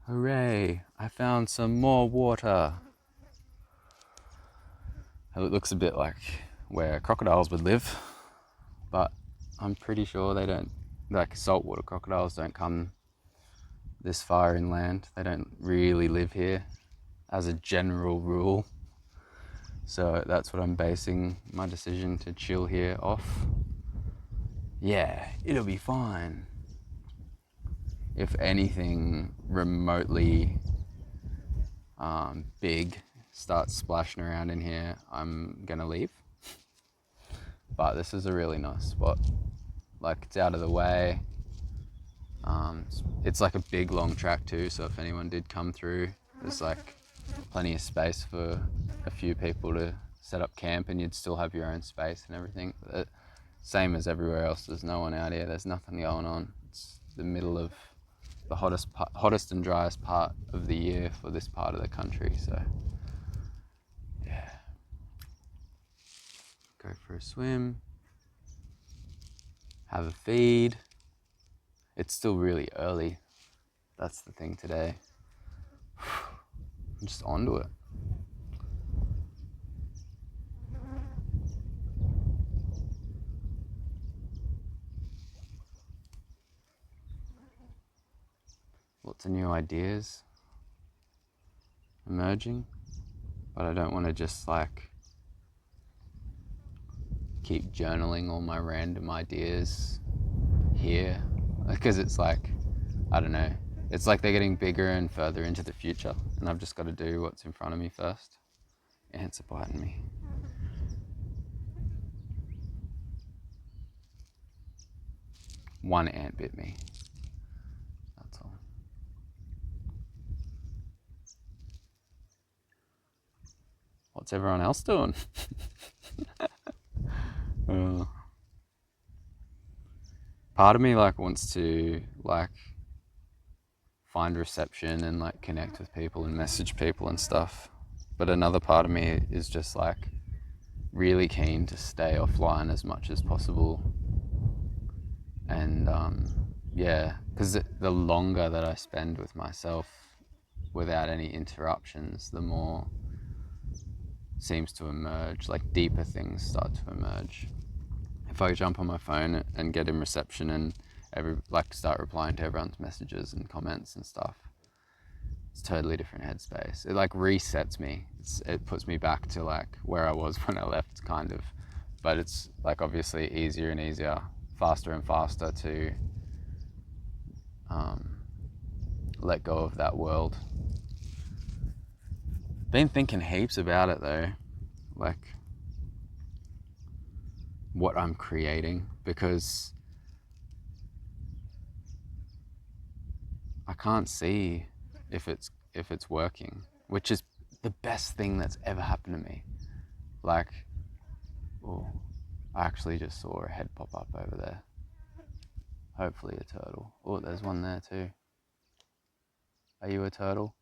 Hooray! I found some more water. It looks a bit like where crocodiles would live, but I'm pretty sure they don't, like saltwater crocodiles don't come this far inland. They don't really live here as a general rule. So that's what I'm basing my decision to chill here off. Yeah, it'll be fine. If anything remotely big starts splashing around in here, I'm gonna leave. But this is a really nice spot. Like, it's out of the way. It's like a big long track too, so if anyone did come through, there's like plenty of space for a few people to set up camp, and you'd still have your own space and everything. Same as everywhere else, there's no one out here, there's nothing going on. It's the middle of the hottest and driest part of the year for this part of the country, so yeah. Go for a swim, have a feed. It's still really early, that's the thing today. I'm just onto it. Lots of new ideas emerging, but I don't want to just like keep journaling all my random ideas here, because it's like, I don't know, it's like they're getting bigger and further into the future, and I've just got to do what's in front of me first. Ants are biting me. One ant bit me, that's all. What's everyone else doing? Part of me like wants to like find reception and like connect with people and message people and stuff, but another part of me is just like really keen to stay offline as much as possible. And yeah, because the longer that I spend with myself without any interruptions, the more seems to emerge, like deeper things start to emerge. If I jump on my phone and get in reception and start replying to everyone's messages and comments and stuff, it's a totally different headspace. It like resets me. It puts me back to like where I was when I left, kind of. But it's like obviously easier and easier, faster and faster to let go of that world. Been thinking heaps about it though, like what I'm creating, because I can't see if it's working, which is the best thing that's ever happened to me. Like, oh, I actually just saw a head pop up over there. Hopefully a turtle. Oh, there's one there too. Are you a turtle?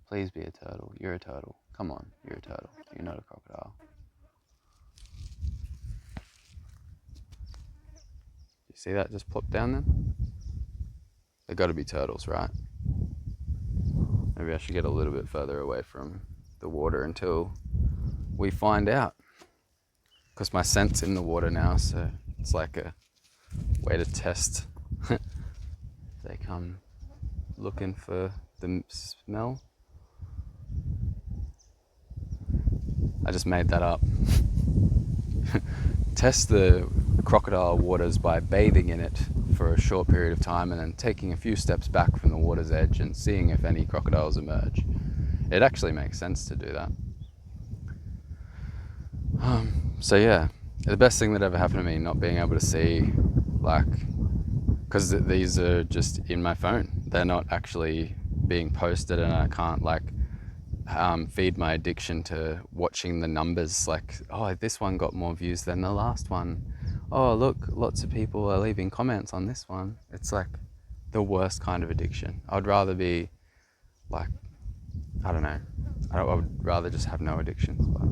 Please be a turtle. You're a turtle. Come on, you're a turtle. You're not a crocodile. You see that just plop down then? They've got to be turtles, right? Maybe I should get a little bit further away from the water until we find out. Because my scent's in the water now, so it's like a way to test. They come looking for the smell. I just made that up. Test the crocodile waters by bathing in it for a short period of time and then taking a few steps back from the water's edge and seeing if any crocodiles emerge. It actually makes sense to do that. So yeah, the best thing that ever happened to me, not being able to see, like, because these are just in my phone. They're not actually being posted, and I can't like feed my addiction to watching the numbers, like, oh, this one got more views than the last one. Oh, look, lots of people are leaving comments on this one. It's like the worst kind of addiction. I'd rather be like, I don't know, I would rather just have no addictions, but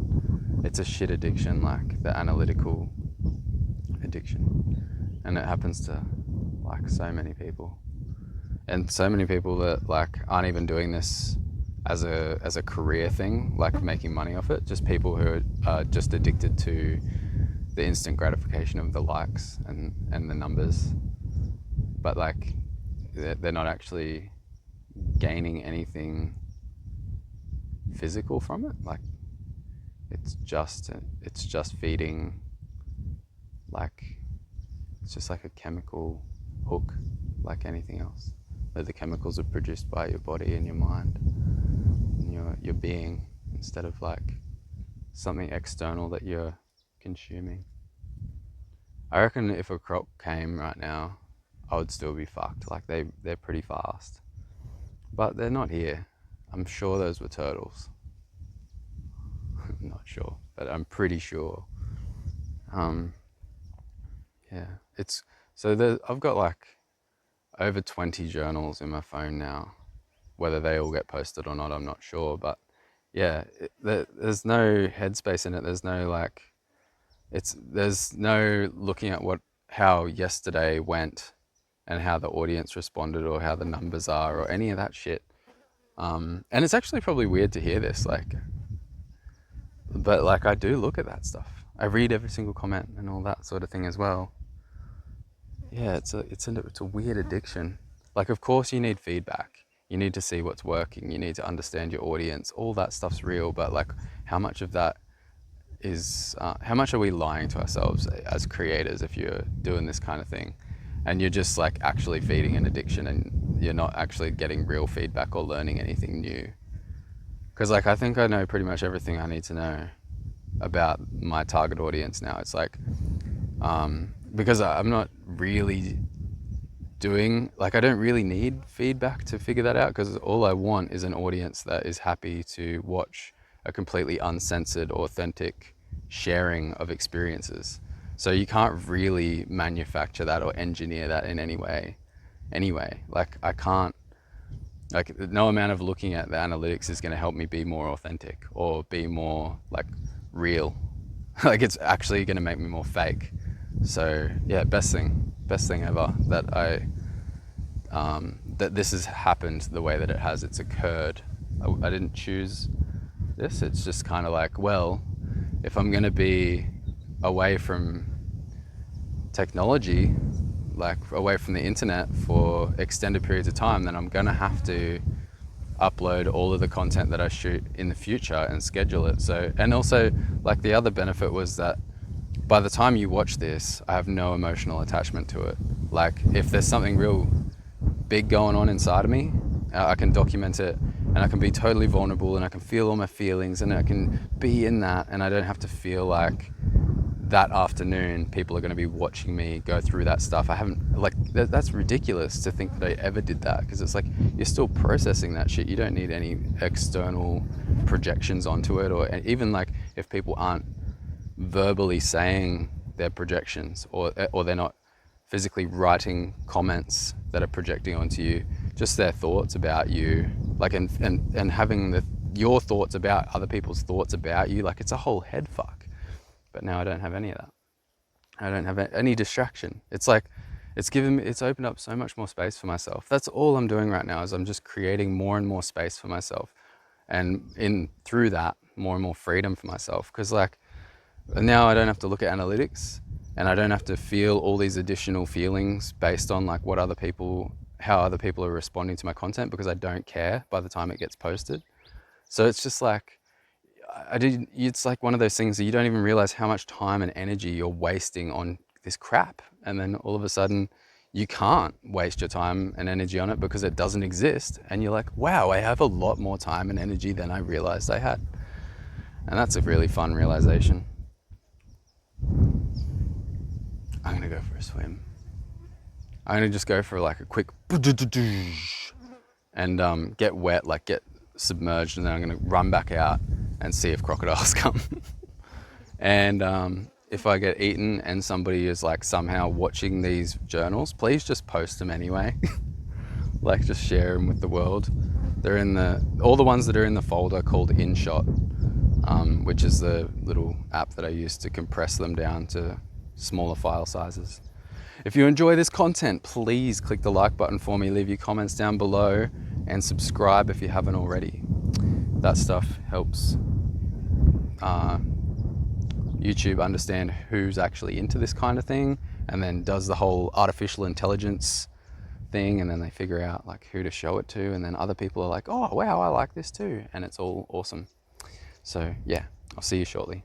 it's a shit addiction, like the analytical addiction, and it happens to like so many people. And so many people that like aren't even doing this as a career thing, like making money off it. Just people who are just addicted to the instant gratification of the likes and the numbers, but like they're not actually gaining anything physical from it. Like it's just feeding, like it's just like a chemical hook, like anything else. Where the chemicals are produced by your body and your mind and your being, instead of like something external that you're consuming. I reckon if a crop came right now, I would still be fucked. Like they're pretty fast, but they're not here. I'm sure those were turtles. I'm not sure, but I'm pretty sure. Yeah, it's so I've got like over 20 journals in my phone now. Whether they all get posted or not, I'm not sure. But yeah, there's no headspace in it. There's no like, there's no looking at how yesterday went and how the audience responded or how the numbers are or any of that shit. And it's actually probably weird to hear this, like, but like I do look at that stuff. I read every single comment and all that sort of thing as well. Yeah, it's a weird addiction. Like, of course you need feedback. You need to see what's working. You need to understand your audience. All that stuff's real, but like, how much of that is, how much are we lying to ourselves as creators if you're doing this kind of thing? And you're just like actually feeding an addiction and you're not actually getting real feedback or learning anything new. Because like, I think I know pretty much everything I need to know about my target audience now. It's like, because I'm not really I don't really need feedback to figure that out, because all I want is an audience that is happy to watch a completely uncensored, authentic sharing of experiences. So you can't really manufacture that or engineer that in any way. Anyway, like I can't, like no amount of looking at the analytics is going to help me be more authentic or be more like real. Like it's actually going to make me more fake. So yeah, best thing ever that that this has happened the way that it has. It's occurred. I didn't choose this. It's just kind of like, well, if I'm going to be away from technology, like away from the internet for extended periods of time, then I'm going to have to upload all of the content that I shoot in the future and schedule it. So, and also like the other benefit was that by the time you watch this, I have no emotional attachment to it. Like if there's something real big going on inside of me, I can document it and I can be totally vulnerable and I can feel all my feelings and I can be in that, and I don't have to feel like that afternoon people are going to be watching me go through that stuff. I haven't, like, that's ridiculous to think that I ever did that, because it's like you're still processing that shit. You don't need any external projections onto it, or even like if people aren't verbally saying their projections or they're not physically writing comments that are projecting onto you, just their thoughts about you, like and having your thoughts about other people's thoughts about you, like it's a whole head fuck. But now I don't have any of that. I don't have any distraction. It's like it's opened up so much more space for myself. That's all I'm doing right now, is I'm just creating more and more space for myself, and through that more and more freedom for myself. Because like now I don't have to look at analytics, and I don't have to feel all these additional feelings based on like how other people are responding to my content, because I don't care by the time it gets posted. So it's just like, it's like one of those things that you don't even realize how much time and energy you're wasting on this crap. And then all of a sudden you can't waste your time and energy on it because it doesn't exist. And you're like, wow, I have a lot more time and energy than I realized I had. And that's a really fun realization. I'm gonna go for a swim. I'm gonna just go for like a quick and get wet, like get submerged, and then I'm gonna run back out and see if crocodiles come. And if I get eaten and somebody is like somehow watching these journals, please just post them anyway. Like just share them with the world. They're in all the ones that are in the folder called InShot, which is the little app that I use to compress them down to smaller file sizes. If you enjoy this content, please click the like button for me, leave your comments down below, and subscribe if you haven't already. That stuff helps YouTube understand who's actually into this kind of thing, and then does the whole artificial intelligence thing, and then they figure out like who to show it to, and then other people are like, oh wow, I like this too, and it's all awesome. So yeah, I'll see you shortly.